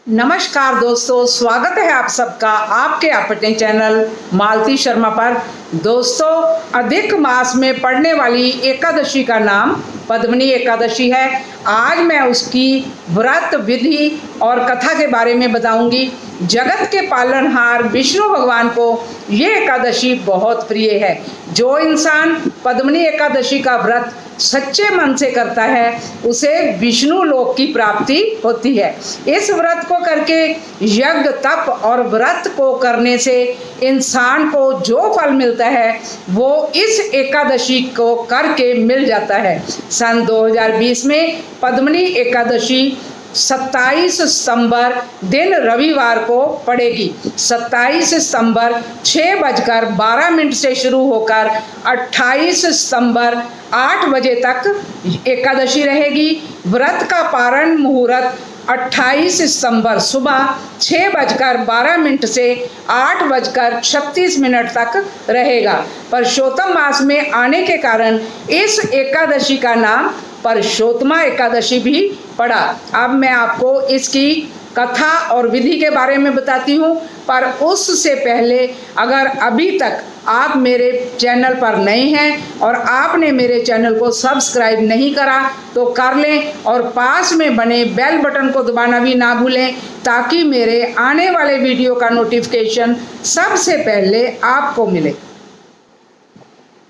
नमस्कार दोस्तों, स्वागत है आप सबका आपके अपने चैनल मालती शर्मा पर। दोस्तों, अधिक मास में पड़ने वाली एकादशी का नाम पद्मिनी एकादशी है। आज मैं उसकी व्रत विधि और कथा के बारे में बताऊंगी। जगत के पालनहार विष्णु भगवान को ये एकादशी बहुत प्रिय है। जो इंसान पद्मिनी एकादशी का व्रत सच्चे मन से करता है उसे विष्णु लोक की प्राप्ति होती है। इस व्रत को करके, यज्ञ तप और व्रत को करने से इंसान को जो फल मिलता है वो इस एकादशी को करके मिल जाता है। सन 2020 में पद्मिनी एकादशी 27 सितंबर दिन रविवार को पड़ेगी। 27 सितंबर 6:12 से शुरू होकर 28 सितंबर 8 बजे तक एकादशी रहेगी। व्रत का पारण मुहूर्त 28 सितंबर सुबह 6:12 से 8:36 तक रहेगा। परशोत्तम मास में आने के कारण इस एकादशी का नाम परशोत्तमा एकादशी भी पड़ा। अब मैं आपको इसकी कथा और विधि के बारे में बताती हूँ, पर उससे पहले अगर अभी तक आप मेरे चैनल पर नए हैं और आपने मेरे चैनल को सब्सक्राइब नहीं करा तो कर लें और पास में बने बेल बटन को दबाना भी ना भूलें, ताकि मेरे आने वाले वीडियो का नोटिफिकेशन सबसे पहले आपको मिले।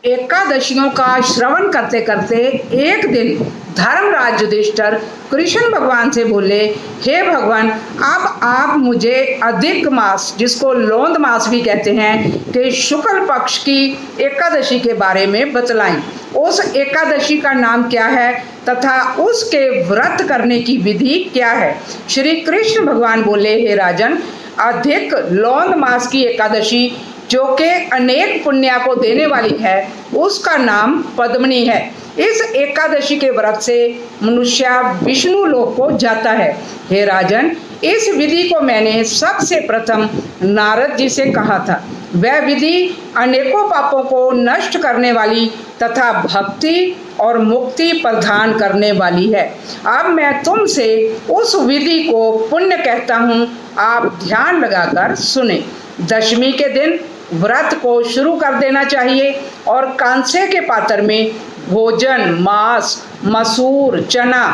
एकादशियों का श्रवण करते करते एक दिन धर्मराज युधिष्ठिर कृष्ण भगवान से बोले, हे भगवान, अब आप मुझे अधिक मास, जिसको लोंद मास भी कहते हैं, के शुक्ल पक्ष की एकादशी के बारे में बतलाएं। उस एकादशी का नाम क्या है तथा उसके व्रत करने की विधि क्या है। श्री कृष्ण भगवान बोले, हे राजन, अधिक लोंद मास की एकादशी जो कि अनेक पुण्य को देने वाली है, उसका नाम पद्मिनी है। इस एकादशी के व्रत से मनुष्य विष्णु लोक को जाता है। हे राजन, इस विधि को मैंने सबसे प्रथम नारद जी से कहा था। वह विधि अनेकों पापों को नष्ट करने वाली तथा भक्ति और मुक्ति प्रदान करने वाली है। अब मैं तुमसे उस विधि को पुण्य कहता हूँ, आप ध्यान लगाकर सुने। दशमी के दिन व्रत को शुरू कर देना चाहिए और कांसे के पात्र में भोजन, मांस, मसूर, चना,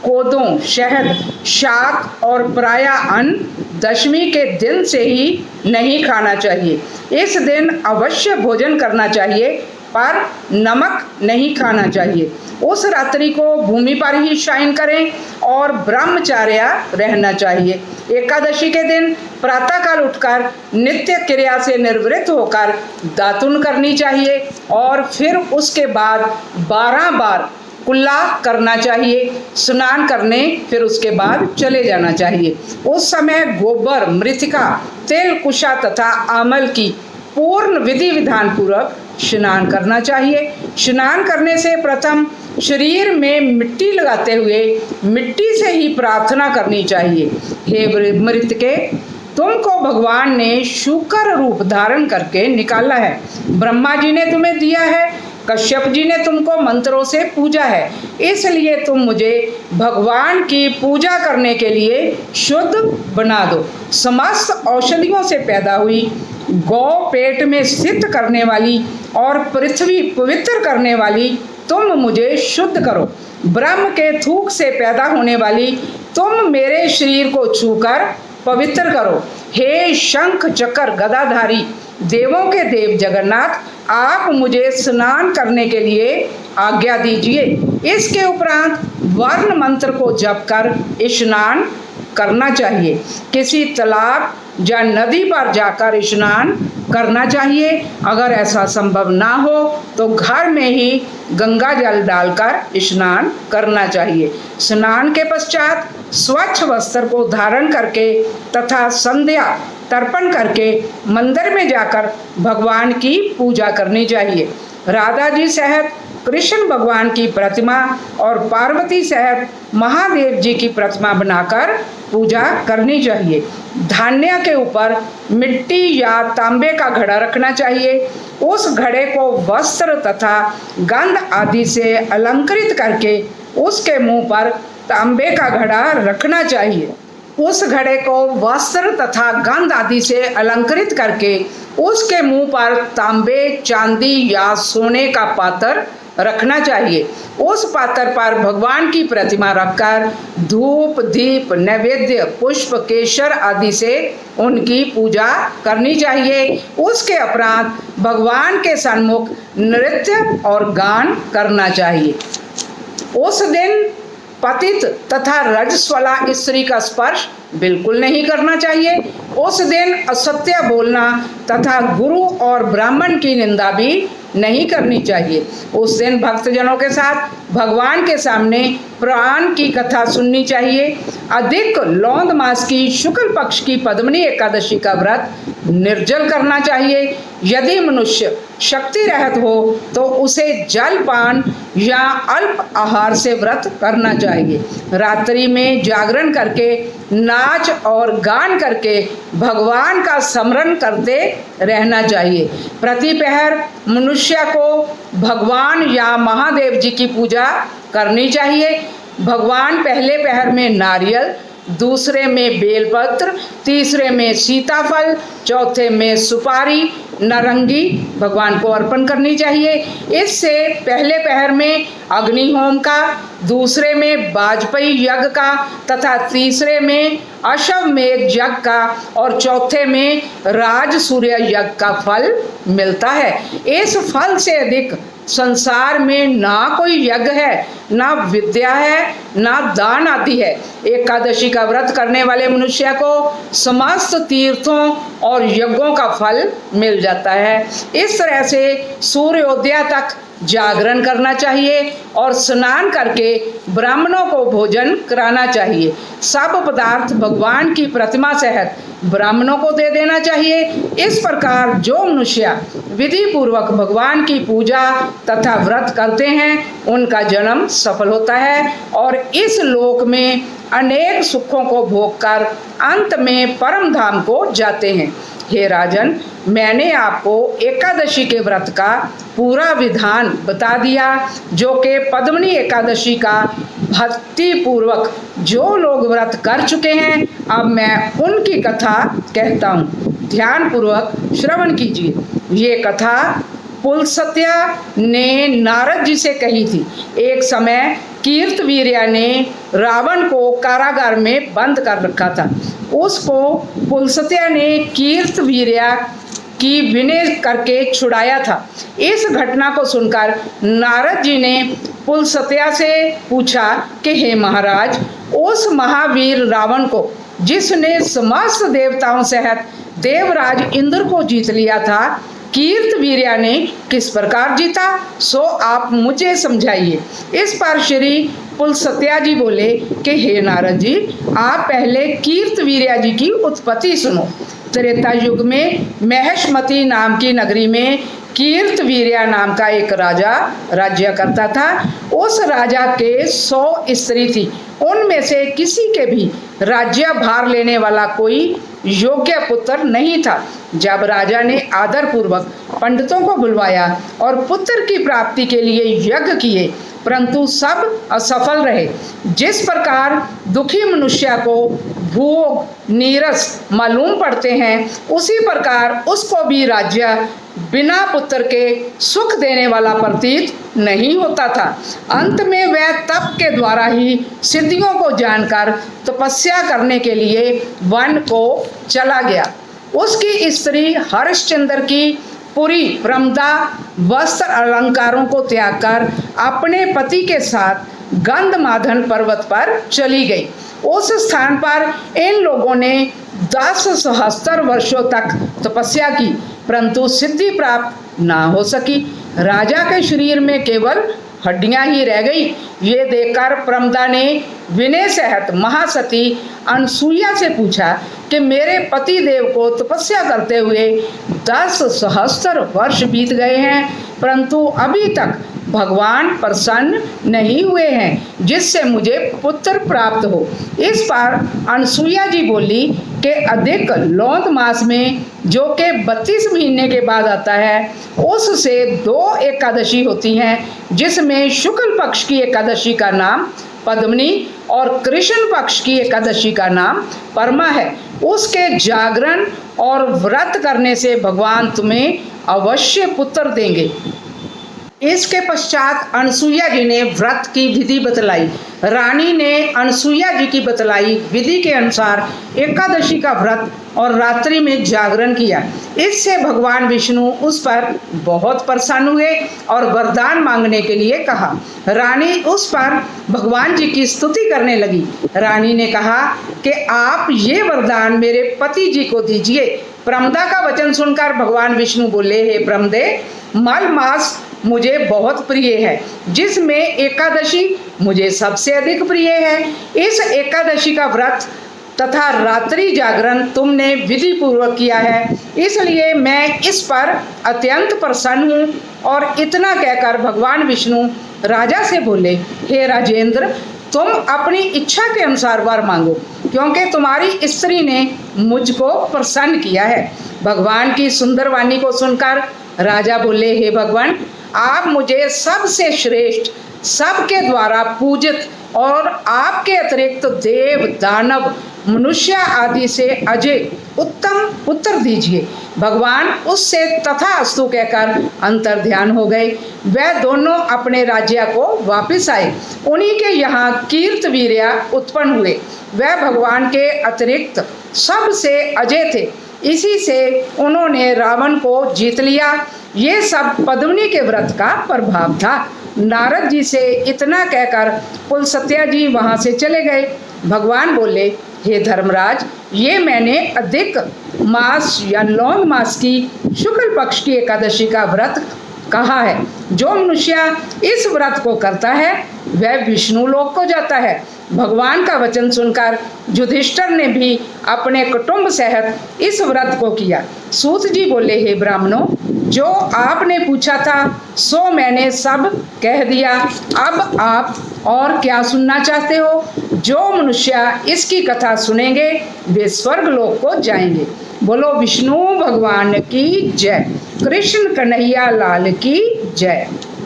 कोदों, शहद, शाक और प्राय अन्न दशमी के दिन से ही नहीं खाना चाहिए। इस दिन अवश्य भोजन करना चाहिए पर नमक नहीं खाना चाहिए। उस रात्रि को भूमि पर ही शयन करें और ब्रह्मचर्य रहना चाहिए। एकादशी के दिन प्रातःकाल उठकर नित्य क्रिया से निवृत्त होकर दातुन करनी चाहिए और फिर उसके बाद 12 बार कुल्ला करना चाहिए। स्नान करने फिर उसके बाद चले जाना चाहिए। उस समय गोबर, मृतिका, तेल, कुशा तथा आमल की पूर्ण विधि विधान पूर्वक स्नान करना चाहिए। स्नान करने से प्रथम शरीर में मिट्टी लगाते हुए मिट्टी से ही प्रार्थना करनी चाहिए। हे मृतके, तुमको भगवान ने शुकर रूप धारण करके निकाला है। ब्रह्मा जी ने तुम्हें दिया है, कश्यप जी ने तुमको मंत्रों से पूजा है, इसलिए तुम मुझे भगवान की पूजा करने के लिए शुद्ध बना दो। समस्त औषधियों से पैदा हुई, गौ पेट में स्थित करने वाली और पृथ्वी पवित्र करने वाली तुम मुझे शुद्ध करो। ब्रह्म के थूक से पैदा होने वाली तुम मेरे शरीर को छूकर पवित्र करो। हे शंख चक्र गदाधारी देवों के देव जगन्नाथ, आप मुझे स्नान करने के लिए आज्ञा दीजिए। इसके उपरांत वर्ण मंत्र को जप कर स्नान करना चाहिए। किसी तालाब या नदी पर जाकर स्नान करना चाहिए। अगर ऐसा संभव ना हो तो घर में ही गंगा जल डालकर स्नान करना चाहिए। स्नान के पश्चात स्वच्छ वस्त्र को धारण करके तथा संध्या तर्पण करके मंदिर में जाकर भगवान की पूजा करनी चाहिए। राधा जी सहित कृष्ण भगवान की प्रतिमा और पार्वती सहित महादेव जी की प्रतिमा बनाकर पूजा करनी चाहिए। धान्य के ऊपर मिट्टी या तांबे का घड़ा रखना चाहिए। उस घड़े को वस्त्र तथा गंध आदि से अलंकृत करके उसके मुंह पर तांबे का घड़ा रखना चाहिए। उस घड़े को वस्त्र तथा गंध आदि से अलंकृत करके उसके मुंह पर तांबे, चांदी या सोने का पात्र रखना चाहिए। उस पात्र पर भगवान की प्रतिमा रखकर धूप, दीप, नैवेद्य, पुष्प, केसर आदि से उनकी पूजा करनी चाहिए। उसके उपरांत भगवान के सन्मुख नृत्य और गान करना चाहिए। उस दिन पतित तथा रजस्वला स्त्री का स्पर्श बिल्कुल नहीं करना चाहिए। उस दिन असत्य बोलना तथा गुरु और ब्राह्मण की निंदा भी नहीं करनी चाहिए। उस दिन भक्तजनों के साथ भगवान के सामने पुराण की कथा सुननी चाहिए। अधिक लौंद मास की शुक्ल पक्ष की पद्मनी एकादशी का व्रत निर्जल करना चाहिए। यदि मनुष्य शक्ति रहित हो तो उसे जलपान या अल्प आहार से व्रत करना चाहिए। रात्रि में जागरण करके, नाच और गान करके भगवान का स्मरण करते रहना चाहिए। प्रतिपहर मनुष्य को भगवान या महादेव जी की पूजा करनी चाहिए। भगवान पहले पहर में नारियल, दूसरे में बेलपत्र, तीसरे में सीताफल, चौथे में सुपारी, नारंगी भगवान को अर्पण करनी चाहिए। इससे पहले पहर में अग्निहोम का, दूसरे में वाजपेयी यज्ञ का तथा तीसरे में अश्वमेध यज्ञ का और चौथे में राज सूर्य यज्ञ का फल मिलता है। इस फल से अधिक संसार में ना कोई यज्ञ है, ना विद्या है, ना दान आदि है। एकादशी का व्रत करने वाले मनुष्य को समस्त तीर्थों और यज्ञों का फल मिल जाता है। इस तरह से सूर्योदय तक जागरण करना चाहिए और स्नान करके ब्राह्मणों को भोजन कराना चाहिए। सब पदार्थ भगवान की प्रतिमा सहित ब्राह्मणों को दे देना चाहिए। इस प्रकार जो मनुष्य विधि पूर्वक भगवान की पूजा तथा व्रत करते हैं उनका जन्म सफल होता है और इस लोक में अनेक सुखों को भोगकर अंत में परम धाम को जाते हैं। हे राजन, मैंने आपको एकादशी के व्रत का पूरा विधान बता दिया, जो कि पद्मनी एकादशी का भक्ति पूर्वक जो लोग व्रत कर चुके हैं। अब मैं उनकी कथा कहता हूँ, ध्यान पूर्वक श्रवण कीजिए। ये कथा पुलस्त्य ने नारद जी से कही थी। एक समय कीर्तवीर्य ने रावण को कारागार में बंद कर रखा था। उसको पुलस्त्य ने कीर्तवीर्य की विनय करके छुड़ाया था। इस घटना को सुनकर नारद जी ने पुलस्त्य से पूछा कि हे महाराज, उस महावीर रावण को जिसने समस्त देवताओं सहित देवराज इंद्र को जीत लिया था, कीर्तवीर्य ने किस प्रकार जीता, सो आप मुझे समझाइए। इस पर श्री पुलस्त्य जी बोले कि हे नारद जी, आप पहले कीर्तवीर्य जी की उत्पत्ति सुनो। त्रेता युग में महेशमती नाम की नगरी में कीर्तवीर्य नाम का एक राजा राज्य करता था। उस राजा के 100 स्त्री थी। उनमें से किसी के भी राज्य भार लेने वाला कोई योग्य पुत्र नहीं था। जब राजा ने आदर पूर्वक पंडितों को बुलवाया और पुत्र की प्राप्ति के लिए यज्ञ किए, परंतु सब असफल रहे। जिस प्रकार दुखी मनुष्य को भूख, नीरस मालूम पड़ते हैं, उसी प्रकार उसको भी राज्य बिना पुत्र के सुख देने वाला प्रतीत नहीं होता था। अंत में वह तप के द्वारा ही सिद्धियों को जानकर तपस्या करने के लिए वन को चला गया। उसकी स्त्री हरिश्चंद्र की पूरी प्रमदा वस्त्र अलंकारों को त्याग कर अपने पति के साथ गंधमादन पर्वत पर चली गई। उस स्थान पर इन लोगों ने 10 सहस्त्र वर्षों तक तपस्या की, परंतु सिद्धि प्राप्त ना हो सकी। राजा के शरीर में केवल हड्डियां ही रह गई। ये देखकर प्रमदा ने विनय सहित महासती अनसुईया से पूछा कि मेरे पति देव को तपस्या करते हुए 10 सहस्त्र वर्ष बीत गए हैं, परंतु अभी तक भगवान प्रसन्न नहीं हुए हैं जिससे मुझे पुत्र प्राप्त हो। इस पर अनसुईया जी बोली कि अधिक लौंद मास में, जो कि 32 महीने के बाद आता है, उससे 2 एकादशी होती हैं, जिसमें शुक्ल पक्ष की एकादशी का नाम पद्मनी और कृष्ण पक्ष की एकादशी का नाम परमा है। उसके जागरण और व्रत करने से भगवान तुम्हें अवश्य पुत्र देंगे। इसके पश्चात अनसुईया जी ने व्रत की विधि बतलाई। रानी ने अनसुईया जी की बतलाई विधि के अनुसार एकादशी का व्रत और रात्रि में जागरण किया। इससे भगवान विष्णु उस पर बहुत प्रसन्न हुए और वरदान मांगने के लिए कहा। रानी उस पर भगवान जी की स्तुति करने लगी। रानी ने कहा कि आप ये वरदान मेरे पति जी को दीजिए। प्रमदा का वचन सुनकर भगवान विष्णु बोले, हे प्रमदे, मल मास मुझे बहुत प्रिय है, जिसमें एकादशी मुझे सबसे अधिक प्रिय है। इस एकादशी का व्रत तथा रात्रि जागरण तुमने विधि पूर्वक किया है, इसलिए मैं इस पर अत्यंत प्रसन्न हूँ। और इतना कहकर भगवान विष्णु राजा से बोले, हे राजेंद्र, तुम अपनी इच्छा के अनुसार वर मांगो, क्योंकि तुम्हारी स्त्री ने मुझको प्रसन्न किया है। भगवान की सुंदर वाणी को सुनकर राजा बोले, हे भगवान, आप मुझे सबसे श्रेष्ठ, सबके द्वारा पूजित और आपके अतिरिक्त देव, दानव, मनुष्य आदि से अजय उत्तम पुत्र दीजिए। भगवान उससे तथास्तु कहकर अंतर ध्यान हो गए। वह दोनों अपने राज्य को वापस आए। उन्हीं के यहाँ कीर्तवीर्य उत्पन्न हुए। वह भगवान के अतिरिक्त सबसे अजय थे। इसी से उन्होंने रावण को जीत लिया। ये सब पद्मिनी के व्रत का प्रभाव था। नारद जी से इतना कहकर पुलस्त्य जी वहाँ से चले गए। भगवान बोले, हे धर्मराज, ये मैंने अधिक मास या लौंग मास की शुक्ल पक्ष की एकादशी का व्रत कहा है। जो मनुष्य इस व्रत को करता है वह विष्णु लोक को जाता है। भगवान का वचन सुनकर युधिष्ठिर ने भी अपने कुटुंब सहित इस व्रत को किया। सूत जी बोले, हे ब्राह्मणों, जो आपने पूछा था सो मैंने सब कह दिया। अब आप और क्या सुनना चाहते हो? जो मनुष्य इसकी कथा सुनेंगे वे स्वर्ग लोक को जाएंगे। बोलो विष्णु भगवान की जय। कृष्ण कन्हैया लाल की जय।